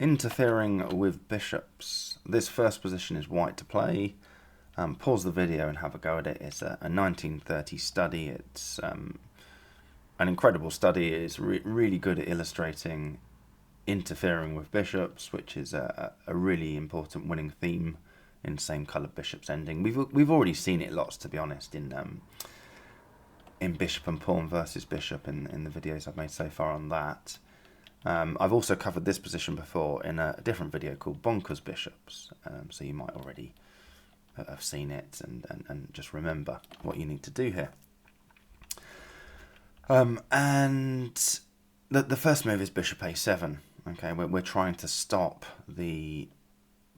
Interfering with bishops. This first position is white to play. Pause the video and have a go at it. It's a 1930 study. It's an incredible study. It's really good at illustrating interfering with bishops, which is a really important winning theme in same coloured bishops ending. We've already seen it lots, to be honest, in bishop and pawn versus bishop in the videos I've made so far on that. I've also covered this position before in a different video called Bonkers Bishops, so you might already have seen it and just remember what you need to do here. And the first move is bishop a7. Okay, we're trying to stop the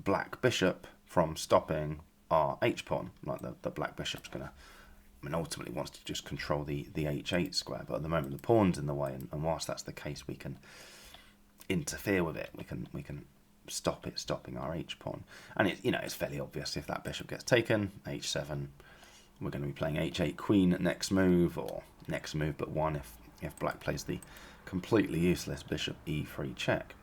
black bishop from stopping our h-pawn. Like the black bishop's going to, ultimately wants to just control the h8 square, but at the moment the pawn's in the way, and whilst that's the case, we can interfere with it. We can stop it stopping our h-pawn, and it's fairly obvious. If that bishop gets taken, h7, we're going to be playing h8 queen next move, or next move but one if black plays the completely useless bishop e3 check.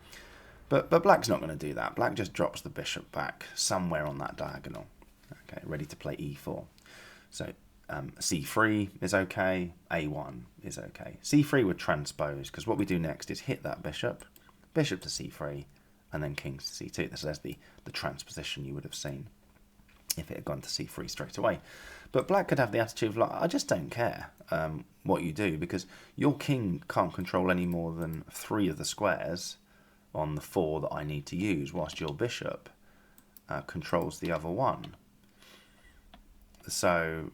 But black's not going to do that. Black just drops the bishop back somewhere on that diagonal. Okay, ready to play e4. So c3 is okay, a1 is okay. c3 would transpose, because what we do next is hit that bishop to c3, and then king to c2. So there's the transposition you would have seen if it had gone to c3 straight away. But black could have the attitude of, like, I just don't care what you do, because your king can't control any more than 3 of the squares on the 4 that I need to use, whilst your bishop controls the other one. So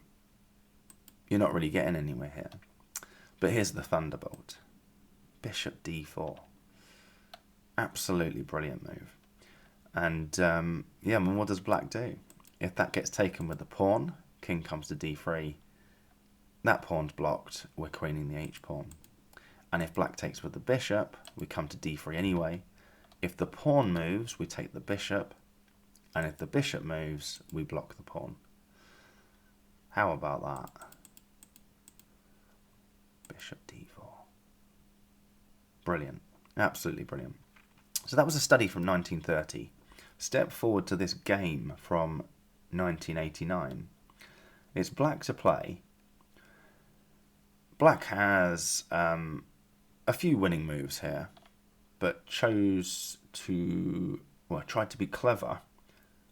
you're not really getting anywhere here. But here's the thunderbolt. Bishop d4. Absolutely brilliant move. And what does black do? If that gets taken with the pawn, king comes to d3. That pawn's blocked. We're queening the h-pawn. And if black takes with the bishop, we come to d3 anyway. If the pawn moves, we take the bishop. And if the bishop moves, we block the pawn. How about that? Bishop d4. Brilliant. Absolutely brilliant. So that was a study from 1930. Step forward to this game from 1989. It's black to play. Black has a few winning moves here, but chose to, tried to be clever.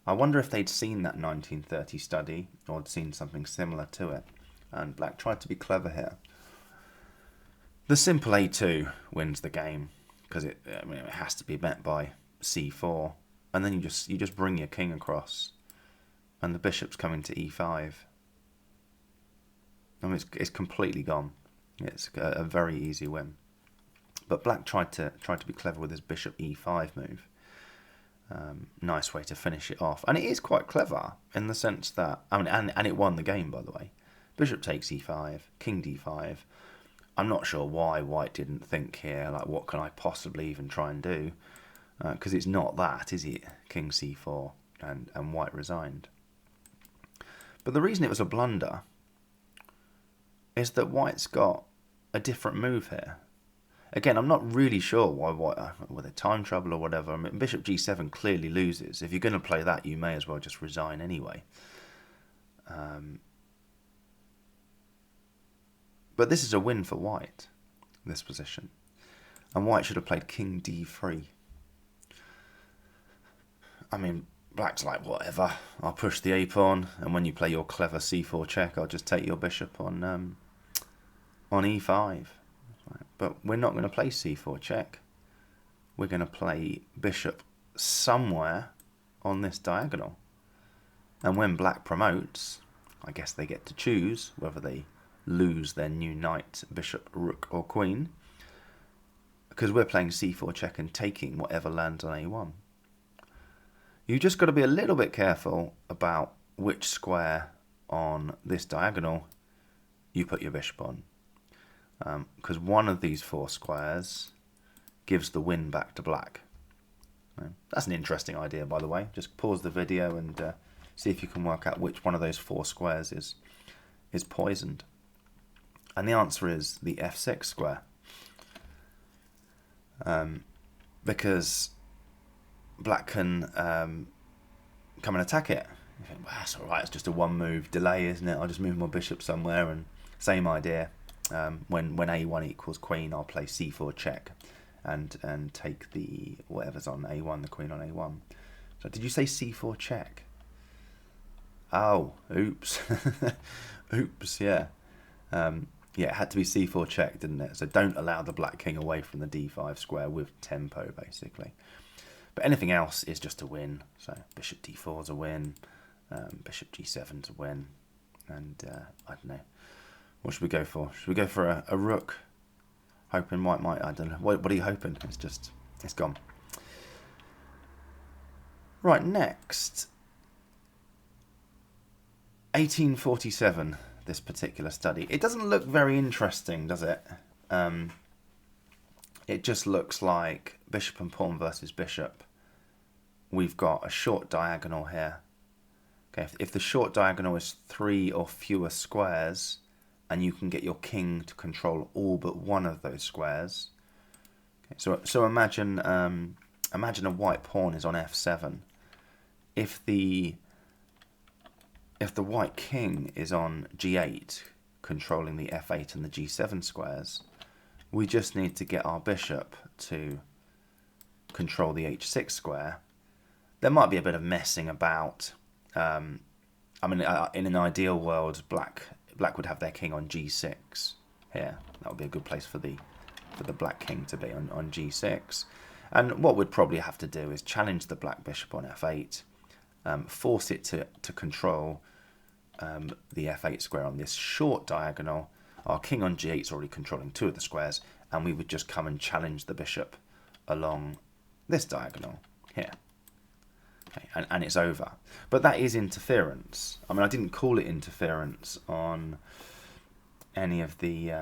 I wonder if they'd seen that 1930 study or had seen something similar to it. And black tried to be clever here. The simple a2 wins the game, because it has to be met by c4, and then you just bring your king across, and the bishop's coming to e5. It's completely gone. It's a very easy win. But black tried to be clever with his bishop e5 move. Nice way to finish it off, and it is quite clever in the sense that and it won the game, by the way. Bishop takes e5, king d5. I'm not sure why white didn't think here, like, what can I possibly even try and do? Because it's not that, is it? King c4, and white resigned. But the reason it was a blunder is that white's got a different move here. Again, I'm not really sure why white, whether time trouble or whatever. Bishop g7 clearly loses. If you're going to play that, you may as well just resign anyway. But this is a win for white, this position. And white should have played king d3. Black's like, whatever, I'll push the a-pawn, and when you play your clever c4 check, I'll just take your bishop on e5. But we're not going to play c4 check. We're going to play bishop somewhere on this diagonal. And when black promotes, I guess they get to choose whether they lose their new knight, bishop, rook or queen, because we're playing c4 check and taking whatever lands on a1. You just got to be a little bit careful about which square on this diagonal you put your bishop on, because one of these 4 squares gives the win back to black. That's an interesting idea, by the way. Just pause the video and see if you can work out which one of those 4 squares is poisoned. And the answer is the f6 square. Because black can come and attack it. You think, well, that's all right. It's just a one move delay, isn't it? I'll just move my bishop somewhere. And same idea. When a1 equals queen, I'll play c4 check, and take the whatever's on a1, the queen on a1. So did you say c4 check? Oh, oops, oops, yeah. Yeah, it had to be c4 check, didn't it? So don't allow the black king away from the d5 square with tempo, basically. But anything else is just a win. So bishop d4 is a win, bishop g7 is a win, and I don't know. What should we go for? Should we go for a rook? Hoping white might, I don't know. What are you hoping? It's gone. Right, next. 1847, this particular study. It doesn't look very interesting, does it? It just looks like bishop and pawn versus bishop. We've got a short diagonal here. Okay, if the short diagonal is 3 or fewer squares, and you can get your king to control all but one of those squares. Okay, so imagine a white pawn is on f7. If the white king is on g8, controlling the f8 and the g7 squares, we just need to get our bishop to control the h6 square. There might be a bit of messing about. I mean, in an ideal world, black would have their king on g6 here. That would be a good place for the black king to be on g6. And what we'd probably have to do is challenge the black bishop on f8, force it to control the f8 square on this short diagonal. Our king on g8 is already controlling 2 of the squares, and we would just come and challenge the bishop along this diagonal here. Okay, and it's over. But that is interference. I mean, I didn't call it interference on any of the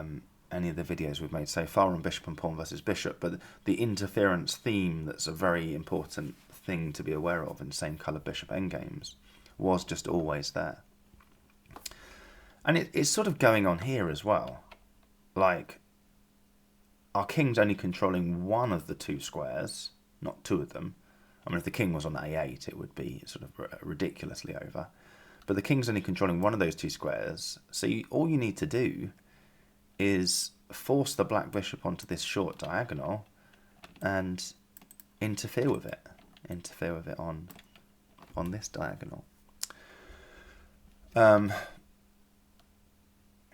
videos we've made so far on bishop and pawn versus bishop, but the interference theme, that's a very important thing to be aware of in same colour bishop endgames, was just always there. And it's sort of going on here as well. Like, our king's only controlling one of the 2 squares, not 2 of them. I mean, if the king was on a8, it would be sort of ridiculously over. But the king's only controlling one of those 2 squares, so all you need to do is force the black bishop onto this short diagonal and interfere with it. Interfere with it on this diagonal. And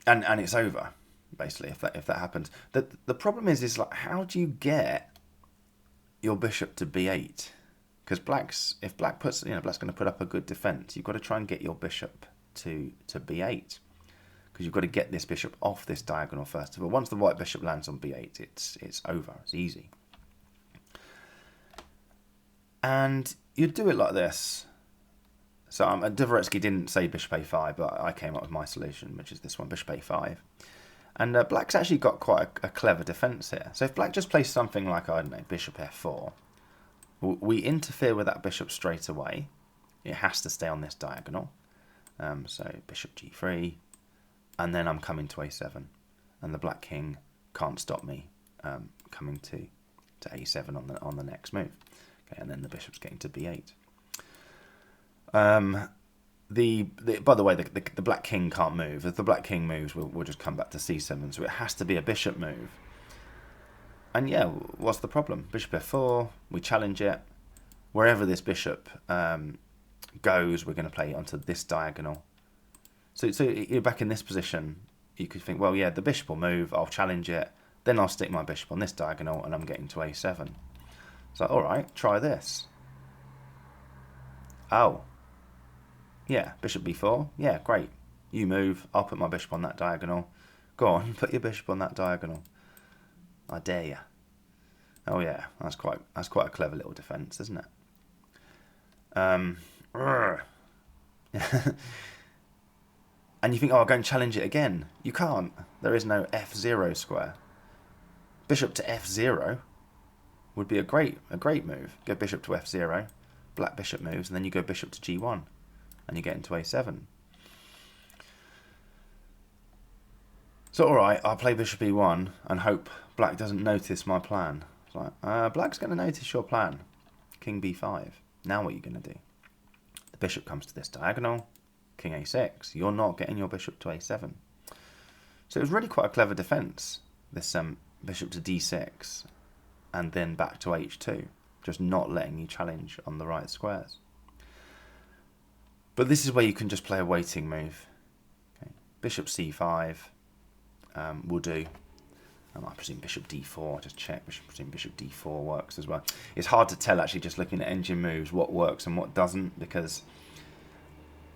it's over, basically, if that happens. The problem is like, how do you get your bishop to b8? Because if black puts, black's going to put up a good defense. You've got to try and get your bishop to b8, because you've got to get this bishop off this diagonal first. But once the white bishop lands on b8, it's over. It's easy. And you'd do it like this. So Dvoretsky didn't say bishop a5, but I came up with my solution, which is this one, bishop a5. And black's actually got quite a clever defense here. So if black just plays something like, I don't know, bishop f4, we interfere with that bishop straight away. It has to stay on this diagonal. So bishop g3, and then I'm coming to a7, and the black king can't stop me coming to a7 on the next move. Okay, and then the bishop's getting to b8. By the way, the black king can't move. If the black king moves, we'll just come back to c7. So it has to be a bishop move. And yeah, what's the problem? Bishop f4, we challenge it. Wherever this bishop goes, we're going to play it onto this diagonal. So you're back in this position. You could think, well, yeah, the bishop will move. I'll challenge it. Then I'll stick my bishop on this diagonal, and I'm getting to a7. So all right, try this. Oh. Yeah, bishop b4. Yeah, great. You move. I'll put my bishop on that diagonal. Go on, put your bishop on that diagonal. I dare you. Oh yeah, that's quite a clever little defense, isn't it? And you think, oh, I'll go and challenge it again. You can't. There is no f0 square. Bishop to f0 would be a great move. Go bishop to f0, black bishop moves, and then you go bishop to g1, and you get into a7. So alright, I'll play bishop e1 and hope black doesn't notice my plan. It's like, black's going to notice your plan. king b5. Now what are you going to do? The bishop comes to this diagonal, king a6. You're not getting your bishop to a7. So it was really quite a clever defence, this bishop to d6, and then back to h2, just not letting you challenge on the right squares. But this is where you can just play a waiting move. Okay. Bishop c5 will do. I presume bishop d4, just check, presume bishop d4 works as well. It's hard to tell actually just looking at engine moves what works and what doesn't, because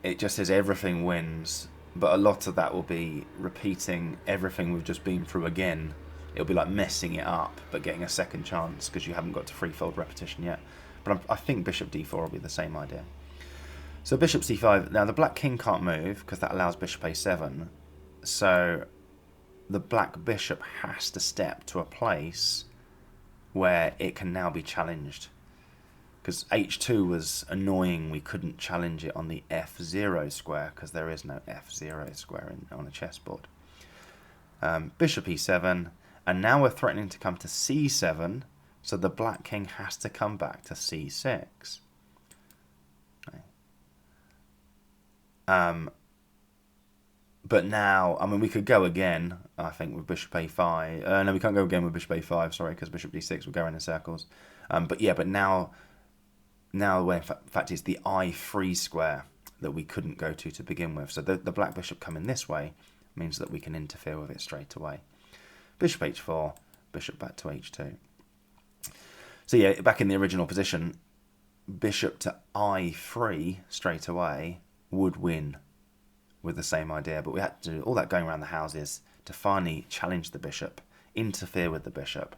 it just says everything wins, but a lot of that will be repeating everything we've just been through again. It'll be like messing it up, but getting a second chance because you haven't got to threefold repetition yet. But I think bishop d4 will be the same idea. So bishop c5, now the black king can't move because that allows bishop a7. So the black bishop has to step to a place where it can now be challenged. Because h2 was annoying, we couldn't challenge it on the f0 square because there is no f0 square on a chessboard. Bishop e7, and now we're threatening to come to c7, so the black king has to come back to c6. Okay. But now, I mean, we could go again, I think, with bishop a5. No, we can't go again with bishop a5, sorry, because bishop d6 will go in circles. But now where in fact it's the I3 square that we couldn't go to begin with. So the black bishop coming this way means that we can interfere with it straight away. Bishop h4, bishop back to h2. So yeah, back in the original position, bishop to I3 straight away would win with the same idea, but we had to do all that going around the houses to finally challenge the bishop, interfere with the bishop.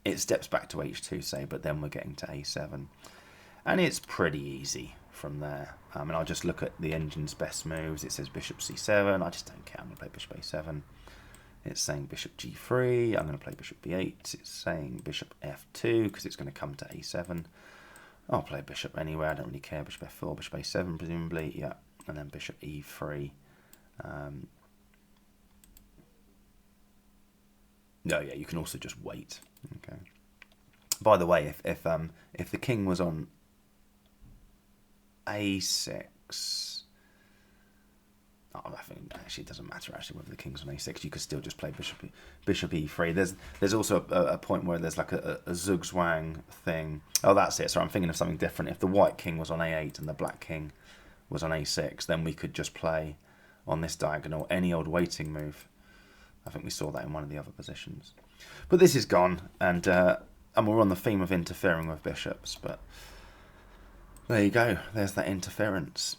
It steps back to h2, say, but then we're getting to a7. And it's pretty easy from there. And I'll just look at the engine's best moves. It says bishop c7. I just don't care. I'm going to play bishop a7. It's saying bishop g3. I'm going to play bishop b8. It's saying bishop f2 because it's going to come to a7. I'll play bishop anywhere. I don't really care. Bishop f4, bishop a7 presumably. Yeah. And then bishop e3. No, yeah, you can also just wait. Okay. By the way, if the king was on a6, I think actually it doesn't matter actually whether the king's on a6. You could still just play bishop e3. There's also a point where there's like a zugzwang thing. Oh, that's it. So I'm thinking of something different. If the white king was on a8 and the black king was on a6, then we could just play on this diagonal any old waiting move. I think we saw that in one of the other positions. But this is gone, and we're on the theme of interfering with bishops, but there you go. There's that interference.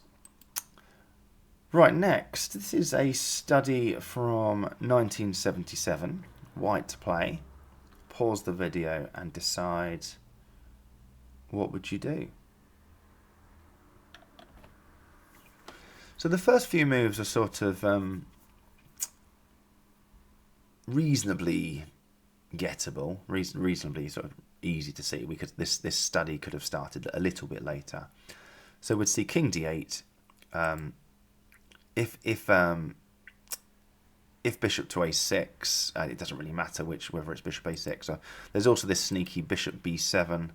Right, next, this is a study from 1977. White to play. Pause the video and decide what would you do. So the first few moves are sort of reasonably gettable, reasonably sort of easy to see. This study could have started a little bit later. So we'd see king d8. If bishop to a6, it doesn't really matter whether it's bishop a6. So there's also this sneaky bishop b7,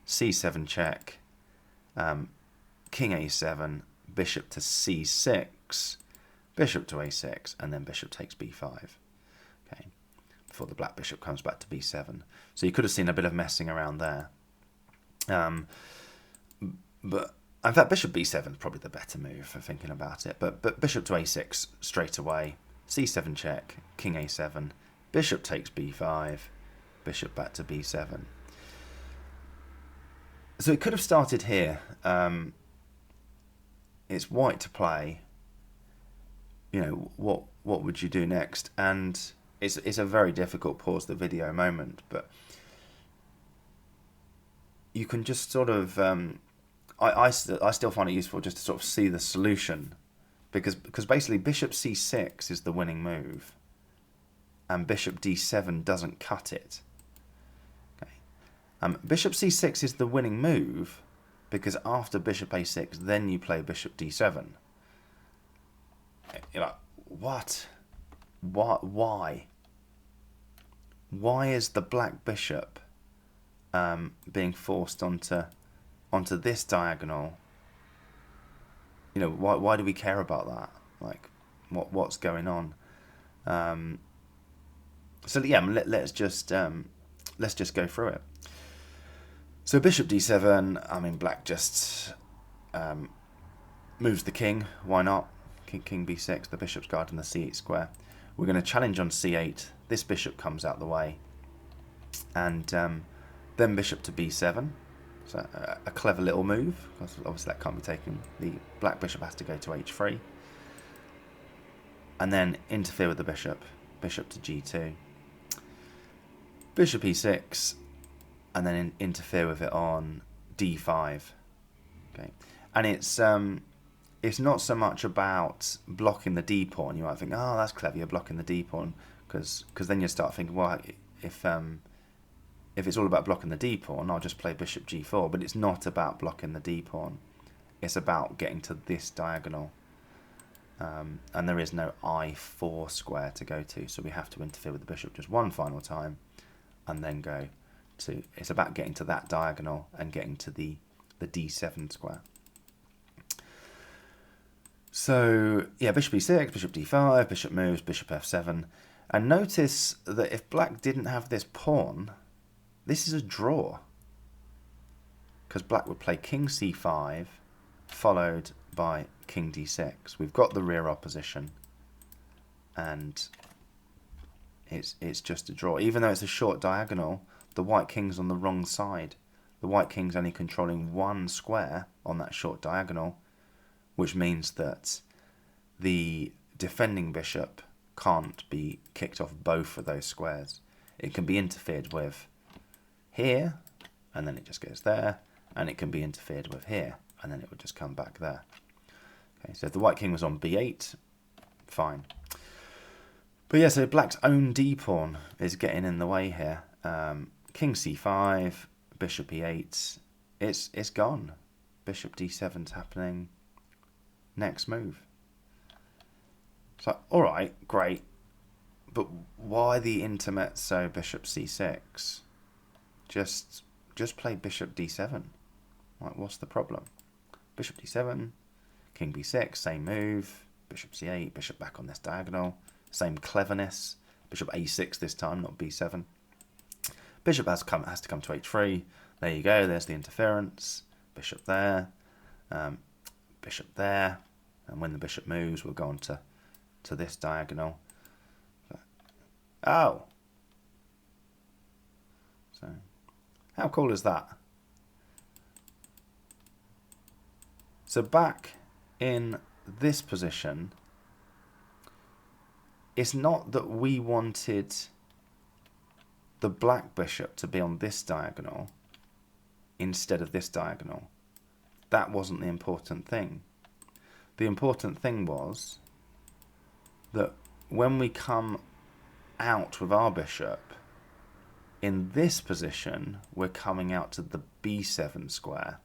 c7 check, king a7, bishop to c6, bishop to a6, and then bishop takes b5. Okay, before the black bishop comes back to b7. So you could have seen a bit of messing around there. But in fact, bishop b7 is probably the better move for thinking about it. But bishop to a6 straight away, c7 check, king a7, bishop takes b5, bishop back to b7. So it could have started here. It's white to play. You know, what would you do next? And it's a very difficult pause the video moment, but you can just sort of I still find it useful just to sort of see the solution, because basically bishop c6 is the winning move and bishop d7 doesn't cut it. Okay. Bishop c6 is the winning move because after bishop a6 then you play bishop d7. You're like, what? Why? Why is the black bishop being forced onto this diagonal. You know, why do we care about that? Like, what's going on? So yeah, let's just go through it. So bishop d7. I mean, black just moves the king. Why not? King b6. The bishop's guarding the c8 square. We're going to challenge on c8. This bishop comes out the way, and then bishop to b7. So a clever little move, because obviously that can't be taken. The black bishop has to go to h3, and then interfere with the bishop. Bishop to g2. Bishop e6, and then interfere with it on d5. Okay, and it's not so much about blocking the d pawn. You might think, oh, that's clever, you're blocking the d pawn, because then you start thinking, well, if it's all about blocking the d pawn, I'll just play bishop g4. But it's not about blocking the d pawn. It's about getting to this diagonal. And there is no I4 square to go to, so we have to interfere with the bishop just one final time, and then go to. It's about getting to that diagonal and getting to the d7 square. So yeah, bishop e6, bishop d5, bishop moves, bishop f7, and notice that if black didn't have this pawn, this is a draw, because black would play king c5, followed by king d6. We've got the rear opposition, and it's just a draw. Even though it's a short diagonal, the white king's on the wrong side. The white king's only controlling one square on that short diagonal, which means that the defending bishop can't be kicked off both of those squares. It can be interfered with here, and then it just goes there, and it can be interfered with here, and then it would just come back there. Okay, so if the white king was on b8, fine. But yeah, so black's own d pawn is getting in the way here. King c5, bishop e8, it's gone. Bishop d7's happening. Next move. It's like, all right, great, but why the intermezzo bishop c6? Just play bishop d7. Like, what's the problem? Bishop d7, king b6, same move. Bishop c8, bishop back on this diagonal. Same cleverness. Bishop a6 this time, not b7. Bishop has to come to h3. There you go. There's the interference. Bishop there. Bishop there. And when the bishop moves, we'll go on to this diagonal. Oh. So, how cool is that? So back in this position, it's not that we wanted the black bishop to be on this diagonal instead of this diagonal. That wasn't the important thing. The important thing was that when we come out with our bishop, in this position, we're coming out to the b7 square.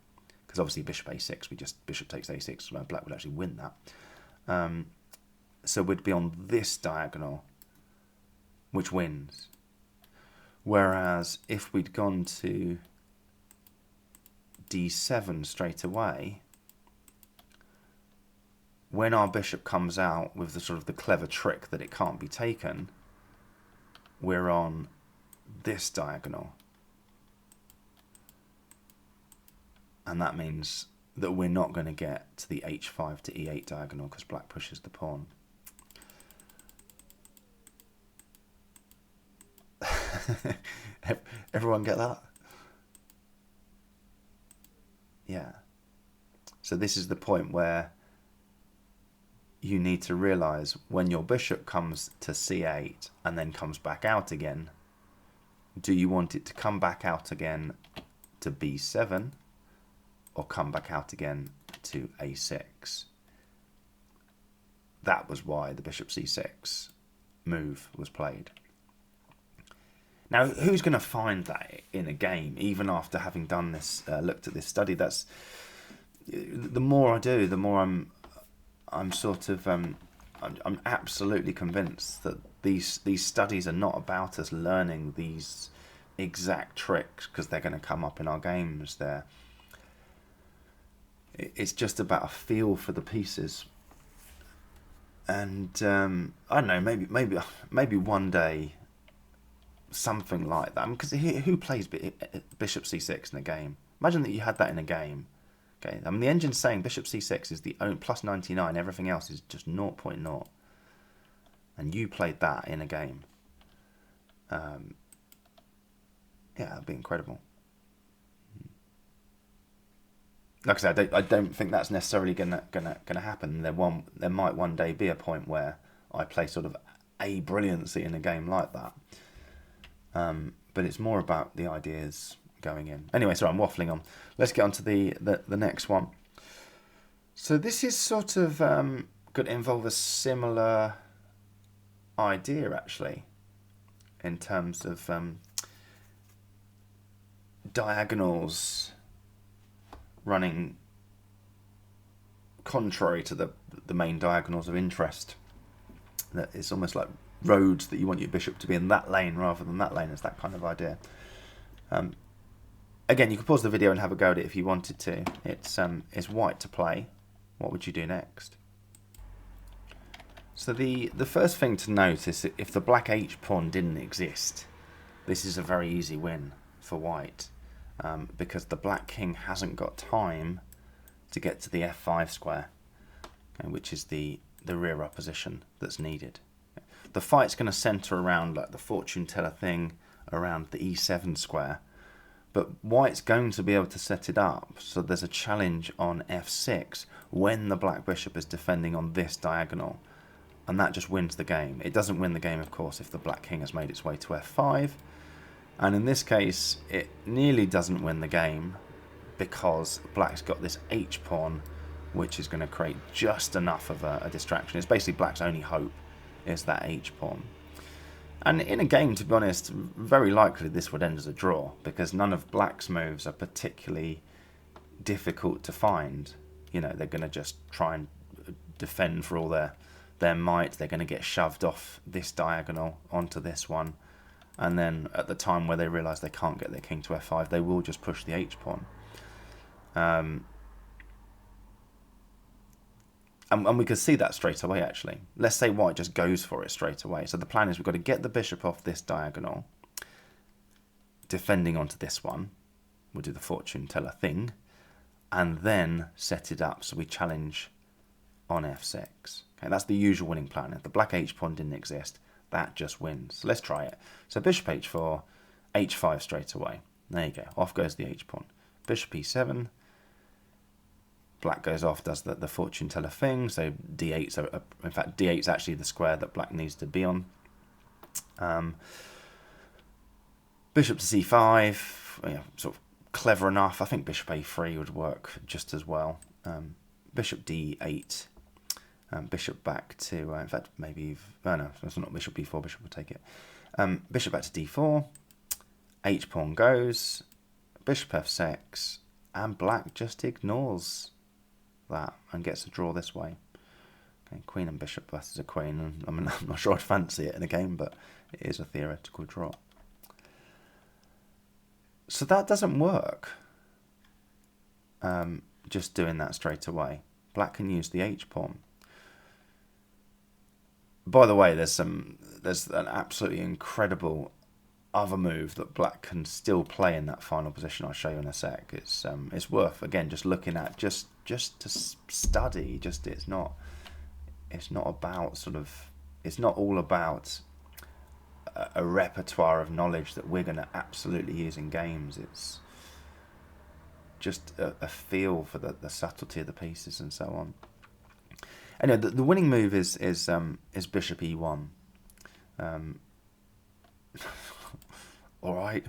Because obviously bishop a6, bishop takes a6, black would actually win that. So we'd be on this diagonal, which wins. Whereas if we'd gone to d7 straight away, when our bishop comes out with the sort of the clever trick that it can't be taken, we're on this diagonal. And that means that we're not going to get to the h5 to e8 diagonal because black pushes the pawn. Everyone get that? Yeah. So this is the point where you need to realize when your bishop comes to c8 and then comes back out again, do you want it to come back out again to b7 or come back out again to a6? That was why the bishop c6 move was played. Now, who's going to find that in a game, even after having done this, looked at this study? That's the more I do, the more I'm sort of I'm absolutely convinced that these studies are not about us learning these exact tricks because they're going to come up in our games. It's just about a feel for the pieces. And I don't know, maybe one day something like that. Because who plays Bishop C6 in a game? Imagine that you had that in a game. Okay, I mean the engine's saying Bishop C6 is the plus 99. Everything else is just 0.0, and you played that in a game. Yeah, that'd be incredible. Like I said, I don't think that's necessarily gonna happen. There might one day be a point where I play sort of a brilliancy in a game like that. But it's more about the ideas going in. Anyway, sorry, I'm waffling on. Let's get on to the next one. So this is sort of going to involve a similar idea, actually, in terms of diagonals running contrary to the main diagonals of interest. That it's almost like roads that you want your bishop to be in that lane rather than that lane. It's that kind of idea. Again, you can pause the video and have a go at it if you wanted to. It's white to play. What would you do next? So the first thing to note is that if the black H pawn didn't exist, this is a very easy win for white. Because the black king hasn't got time to get to the f5 square, okay, which is the rear opposition that's needed. The fight's going to centre around like the fortune teller thing, around the e7 square, but white's going to be able to set it up so there's a challenge on f6 when the black bishop is defending on this diagonal, and that just wins the game. It doesn't win the game, of course, if the black king has made its way to f5. And in this case, it nearly doesn't win the game because black's got this H pawn, which is going to create just enough of a distraction. It's basically black's only hope is that H pawn. And in a game, to be honest, very likely this would end as a draw because none of black's moves are particularly difficult to find. You know, they're going to just try and defend for all their might. They're going to get shoved off this diagonal onto this one. And then at the time where they realise they can't get their king to f5, they will just push the H pawn. And we can see that straight away, actually. Let's say white just goes for it straight away. So the plan is we've got to get the bishop off this diagonal, defending onto this one. We'll do the fortune teller thing. And then set it up so we challenge on f6. Okay, that's the usual winning plan. If the black H pawn didn't exist, that just wins. So let's try it. So bishop h4, h5 straight away. There you go. Off goes the H pawn. Bishop e7. Black goes off, does the fortune teller thing. So d8's in fact d8's actually the square that black needs to be on. Bishop to c5. Yeah, sort of clever enough. I think bishop a3 would work just as well. Bishop d8. Bishop back to, in fact, maybe, no, it's not bishop b4, bishop will take it. Bishop back to d4, H pawn goes, bishop f6, and black just ignores that and gets a draw this way. Okay, queen and bishop versus a queen, and I mean, I'm not sure I'd fancy it in a game, but it is a theoretical draw. So that doesn't work, just doing that straight away. Black can use the H pawn. By the way, there's an absolutely incredible other move that black can still play in that final position. I'll show you in a sec. It's worth again just looking at, just to study. Just it's not about sort of, it's not all about a repertoire of knowledge that we're going to absolutely use in games. It's just a feel for the subtlety of the pieces and so on. Anyway, the winning move is bishop e1. All right,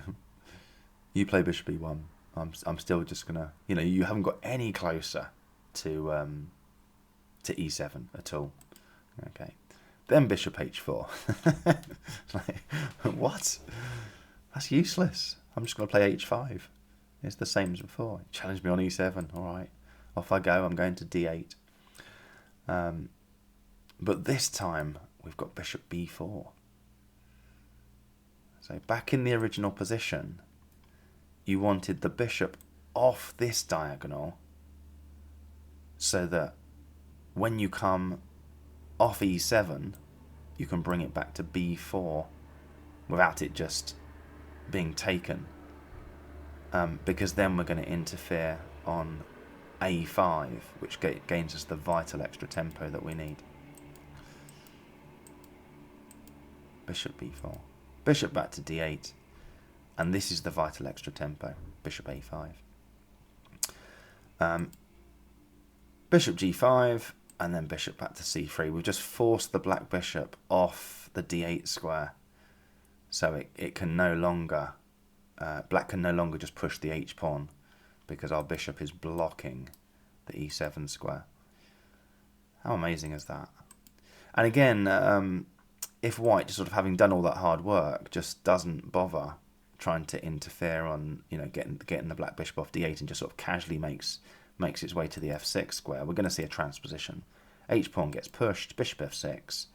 you play bishop e1. I'm still just gonna, you haven't got any closer to e7 at all. Okay, then bishop h4. Like, what? That's useless. I'm just gonna play h5. It's the same as before. Challenge me on e7. All right, off I go. I'm going to d8. But this time we've got bishop b4. So back in the original position, you wanted the bishop off this diagonal so that when you come off e7, you can bring it back to b4 without it just being taken. Because then we're going to interfere on a5, which gains us the vital extra tempo that we need. Bishop b4. Bishop back to d8. And this is the vital extra tempo. Bishop a5. Bishop g5, and then bishop back to c3. We've just forced the black bishop off the d8 square. So it can no longer... black can no longer just push the h-pawn because our bishop is blocking the e7 square. How amazing is that? And again, if white, just sort of having done all that hard work, just doesn't bother trying to interfere on, getting the black bishop off d8 and just sort of casually makes its way to the f6 square, we're going to see a transposition. H-pawn gets pushed, bishop f6,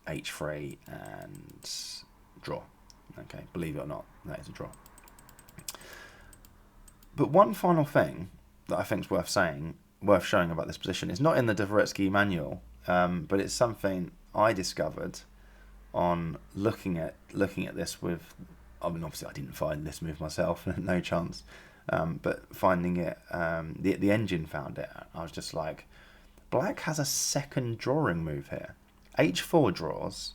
h3, and draw. Okay, believe it or not, that is a draw. But one final thing that I think is worth showing about this position is not in the Dvoretsky manual, but it's something I discovered on looking at this with. I mean, obviously, I didn't find this move myself, no chance. But finding it, the engine found it. I was just like, black has a second drawing move here. H4 draws.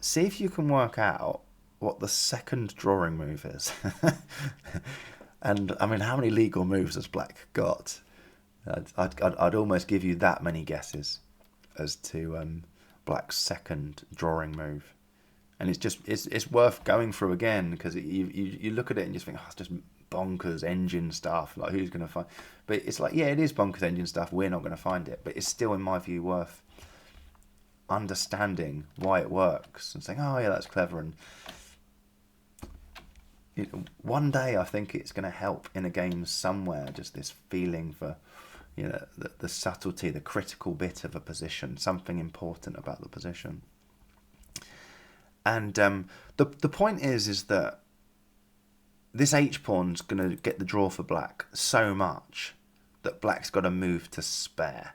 See if you can work out what the second drawing move is. And I mean, how many legal moves has black got? I'd almost give you that many guesses as to black's second drawing move. And it's worth going through again, because you look at it and just think, oh, it's just bonkers engine stuff. Like, who's going to find? But it's like, yeah, it is bonkers engine stuff. We're not going to find it, but it's still, in my view, worth understanding why it works and saying, oh yeah, that's clever. And one day I think it's going to help in a game somewhere. Just this feeling for, the subtlety, the critical bit of a position, something important about the position. And the point is that this h-pawn's going to get the draw for black so much that black's got to move to spare.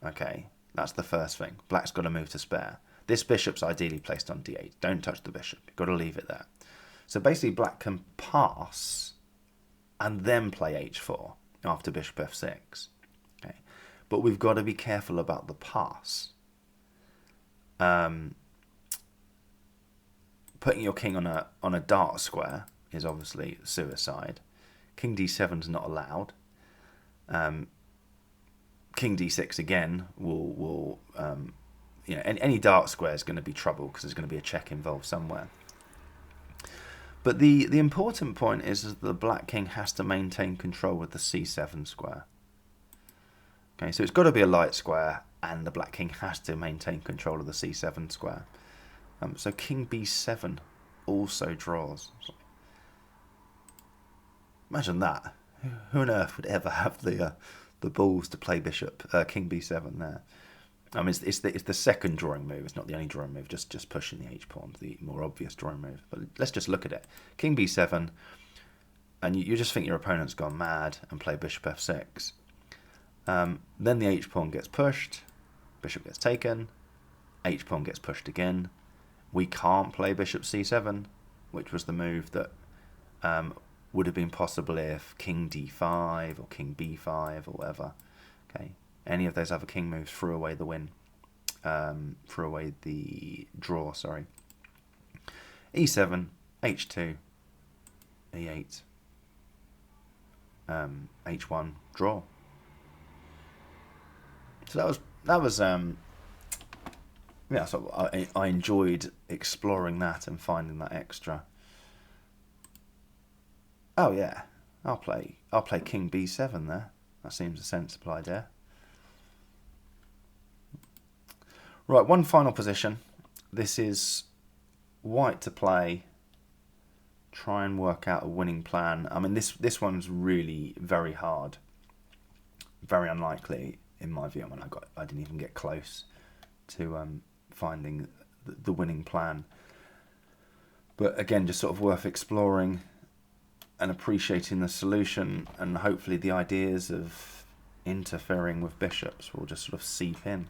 Okay, that's the first thing. Black's got to move to spare. This bishop's ideally placed on d8. Don't touch the bishop. You've got to leave it there. So basically black can pass and then play h4 after bishop f6. Okay, but we've got to be careful about the pass. Putting your king on a dart square is obviously suicide. King d7 is not allowed. King d6 again will any dart square is going to be trouble because there's going to be a check involved somewhere. But the important point is that the black king has to maintain control with the c7 square. Okay, so it's got to be a light square, and the black king has to maintain control of the c7 square. So king b7 also draws. Imagine that. Who on earth would ever have the balls to play bishop king b7 there? I mean, it's the second drawing move. It's not the only drawing move. Just pushing the h-pawn, the more obvious drawing move. But let's just look at it. King b7, and you just think your opponent's gone mad and play bishop f6. Then the h-pawn gets pushed, bishop gets taken, h-pawn gets pushed again. We can't play bishop c7, which was the move that would have been possible if king d5 or king b5 or whatever. Okay, any of those other king moves threw away the win, threw away the draw. Sorry. e7, h2, e8, h1, draw. So that was yeah, so I enjoyed exploring that and finding that extra. Oh yeah, I'll play king b7 there. That seems a sensible idea. Right, one final position. This is white to play. Try and work out a winning plan. I mean, this one's really very hard. Very unlikely in my view. I mean, I didn't even get close to finding the winning plan. But again, just sort of worth exploring and appreciating the solution, and hopefully the ideas of interfering with bishops will just sort of seep in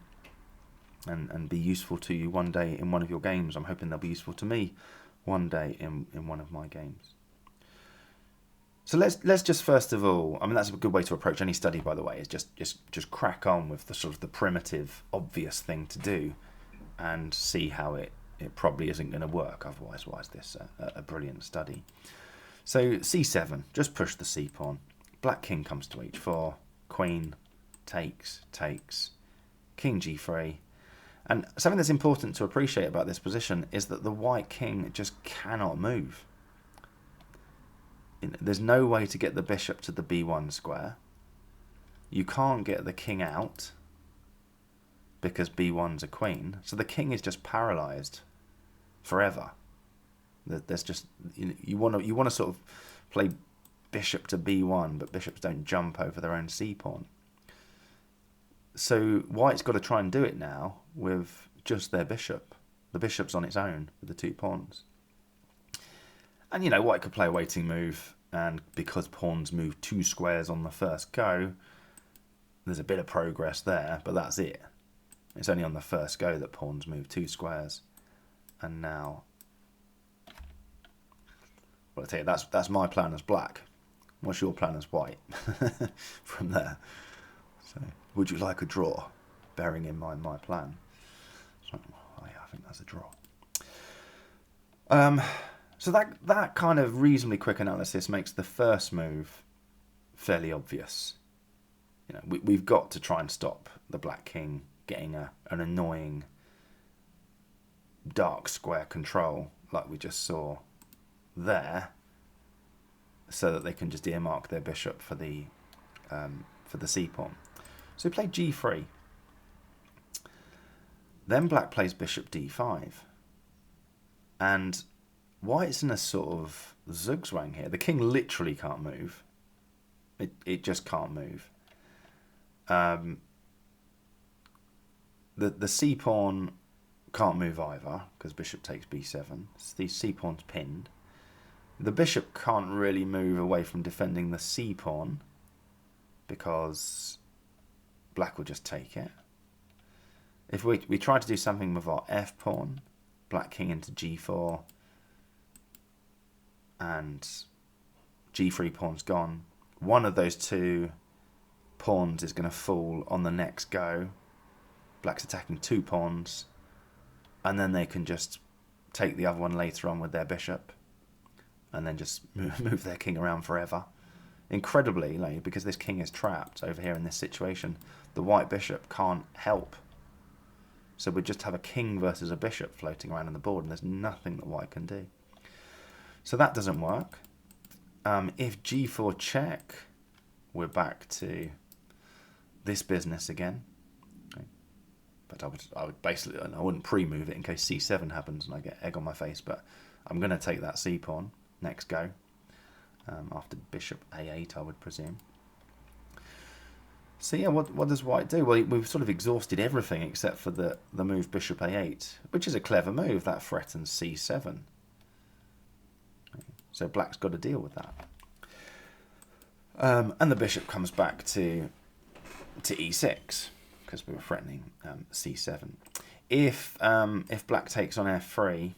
and be useful to you one day in one of your games. I'm hoping they'll be useful to me one day in one of my games. So let's just first of all, I mean, that's a good way to approach any study, by the way, is just crack on with the sort of the primitive, obvious thing to do, and see how it probably isn't going to work. Otherwise, why is this a brilliant study? So c7, just push the c pawn. Black king comes to h4, queen takes, king g3. And something that's important to appreciate about this position is that the white king just cannot move. There's no way to get the bishop to the b1 square. You can't get the king out because b1's a queen. So the king is just paralyzed forever. There's just, you want to sort of play bishop to b1, but bishops don't jump over their own c pawn. So white's got to try and do it now with just their bishop. The bishop's on its own with the 2 pawns. And, white could play a waiting move, and because pawns move 2 squares on the first go, there's a bit of progress there, but that's it. It's only on the first go that pawns move 2 squares. And now, well, I tell you, that's my plan as black. What's your plan as white from there? So, would you like a draw, bearing in mind my plan? So, yeah, I think that's a draw. So that kind of reasonably quick analysis makes the first move fairly obvious. We've got to try and stop the black king getting an annoying dark square control like we just saw there, so that they can just earmark their bishop for the c pawn. So we play g3. Then black plays bishop d5. And white's in a sort of zugzwang here. The king literally can't move. It just can't move. The c pawn can't move either because bishop takes b7. The c pawn's pinned. The bishop can't really move away from defending the c pawn because black will just take it. If we try to do something with our f pawn, black king into g4, and g3 pawn's gone, one of those 2 pawns is going to fall on the next go. Black's attacking 2 pawns, and then they can just take the other one later on with their bishop, and then just move their king around forever. Incredibly, because this king is trapped over here in this situation, the white bishop can't help. So we just have a king versus a bishop floating around on the board, and there's nothing that white can do. So that doesn't work. If g4 check, we're back to this business again. Okay. But I would basically, I wouldn't pre-move it in case c7 happens and I get egg on my face, but I'm going to take that c pawn next go. After bishop a8, I would presume. So yeah, what does white do? Well, we've sort of exhausted everything except for the move bishop a8, which is a clever move. That threatens c7. So black's got to deal with that. And the bishop comes back to e6 because we were threatening c7. If black takes on f3,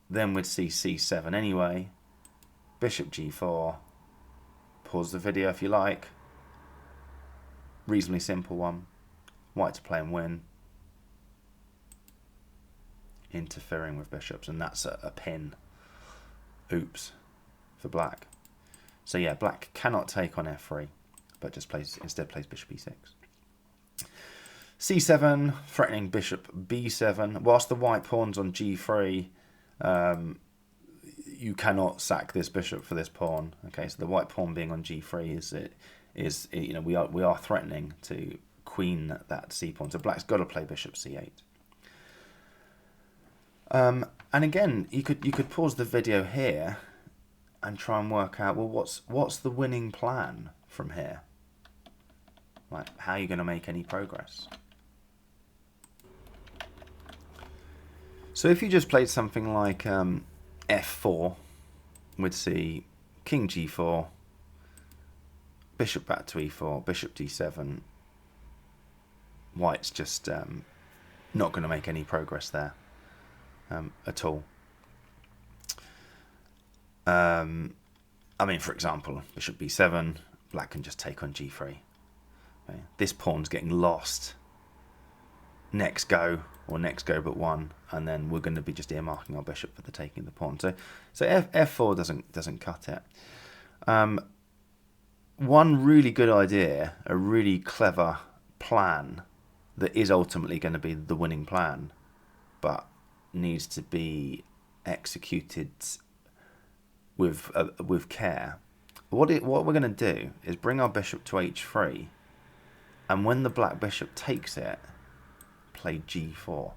then we'd see c7 anyway. Bishop g4. Pause the video if you like. Reasonably simple one. White to play and win. Interfering with bishops, and that's a pin. Oops, for black. So yeah, black cannot take on f3, but instead plays bishop e6. c7, threatening bishop b7. Whilst the white pawn's on g3, you cannot sack this bishop for this pawn. Okay, so the white pawn being on g3 is we are threatening to queen that c pawn. So black's got to play bishop c8. And again, you could pause the video here and try and work out, well, what's the winning plan from here? Like, how are you going to make any progress? So if you just played something like f4, we'd see king g4, bishop back to e4, bishop d7. White's just not going to make any progress there at all. I mean, for example, bishop b7, black can just take on g3. Okay. This pawn's getting lost. Next go, or next go but one, and then we're going to be just earmarking our bishop for the taking of the pawn. So f4 doesn't cut it. One really good idea, a really clever plan that is ultimately going to be the winning plan, but needs to be executed with care. What we're going to do is bring our bishop to h3, and when the black bishop takes it, play g4.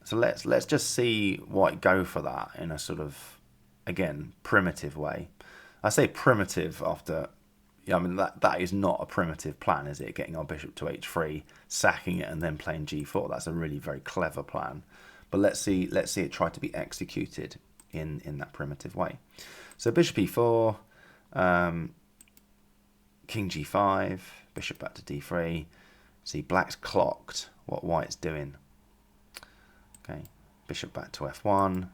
So let's just see White go for that in a sort of, again, primitive way. I say primitive after, I mean that is not a primitive plan, is it? Getting our bishop to h3, sacking it, and then playing g4. That's a really very clever plan. But let's see it try to be executed in that primitive way. So bishop e4, king g5, bishop back to d3. See, black's clocked what White's doing. Okay, bishop back to f1,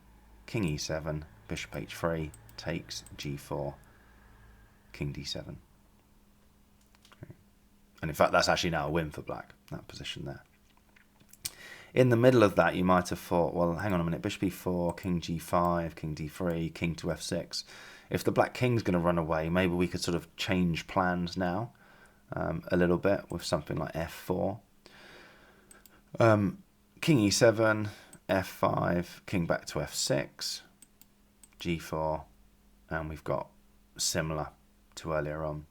king e7, bishop h3, takes g4, king d7. Okay. And in fact, that's actually now a win for black, that position there. In the middle of that, you might have thought, well, hang on a minute, bishop e4, king g5, king d3, king to f6. If the black king's going to run away, maybe we could sort of change plans now a little bit with something like f4. King e7, f5, king back to f6, g4, and we've got similar to earlier on.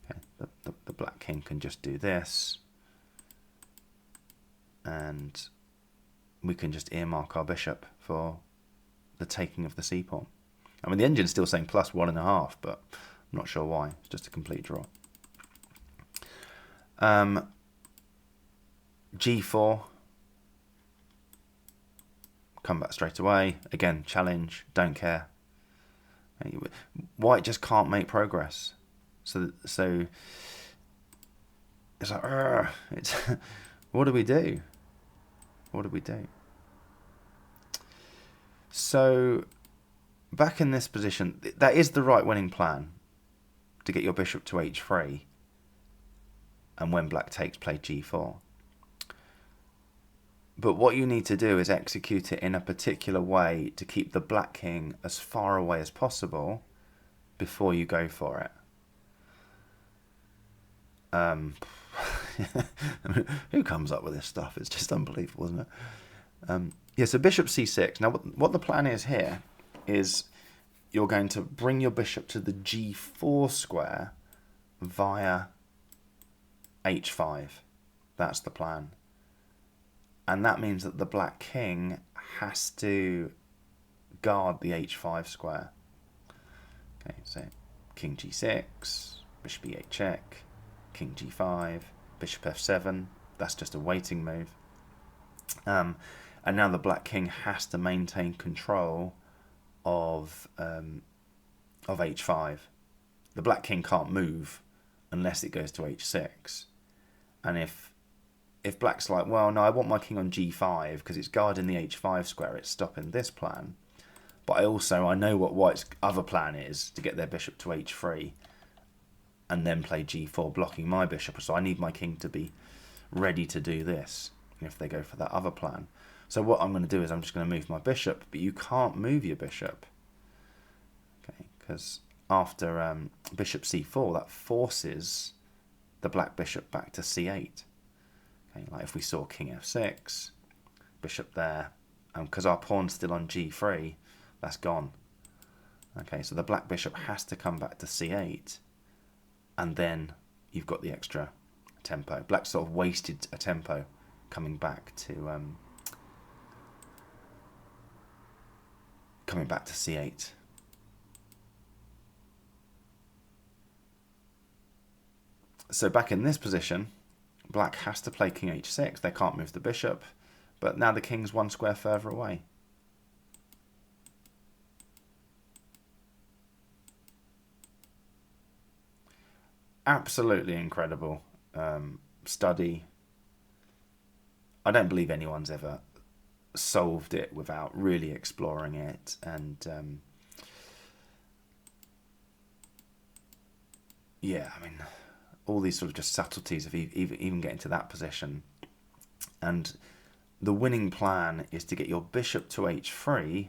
Okay, the black king can just do this, and we can just earmark our bishop for the taking of the c pawn. I mean, the engine's still saying plus 1.5, but I'm not sure why. It's just a complete draw. G4, come back straight away. Again, challenge, don't care. White just can't make progress. So it's like, what do we do? What do we do? So back in this position, that is the right winning plan, to get your bishop to h3, and when black takes, play g4. But what you need to do is execute it in a particular way to keep the black king as far away as possible before you go for it. I mean, who comes up with this stuff? It's just unbelievable, isn't it? Yeah, so bishop c6. Now, what the plan is here is you're going to bring your bishop to the g4 square via h5. That's the plan. And that means that the black king has to guard the h5 square. Okay, so king g6, bishop e8 check, king g5, bishop f7. That's just a waiting move. And now the black king has to maintain control of h5. The black king can't move unless it goes to h6. And if black's like, well, no, I want my king on g5 because it's guarding the h5 square, it's stopping this plan. But I know what white's other plan is, to get their bishop to h3 and then play g4, blocking my bishop. So I need my king to be ready to do this if they go for that other plan. So what I'm going to do is I'm just going to move my bishop, but you can't move your bishop. Okay, because after bishop c4, that forces the black bishop back to c8. Okay, like if we saw king f6, bishop there, and because our pawn's still on g3, that's gone. Okay, so the black bishop has to come back to c8, and then you've got the extra tempo. Black sort of wasted a tempo coming back to c8. So back in this position, black has to play king h6. They can't move the bishop. But now the king's one square further away. Absolutely incredible study. I don't believe anyone's ever solved it without really exploring it, and yeah, I mean, all these sort of just subtleties of even getting to that position. And the winning plan is to get your bishop to h3,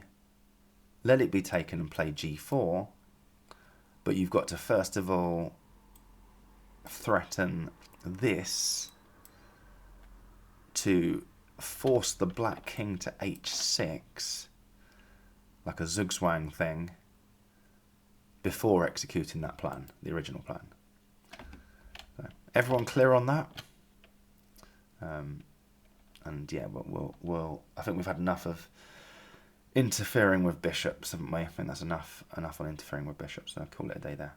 let it be taken and play g4, but you've got to first of all threaten this to force the black king to h6, like a zugzwang thing, before executing that plan, the original plan. So, everyone clear on that? And yeah, we'll. I think we've had enough of interfering with bishops, haven't we? I think that's enough on interfering with bishops. So I'll call it a day there.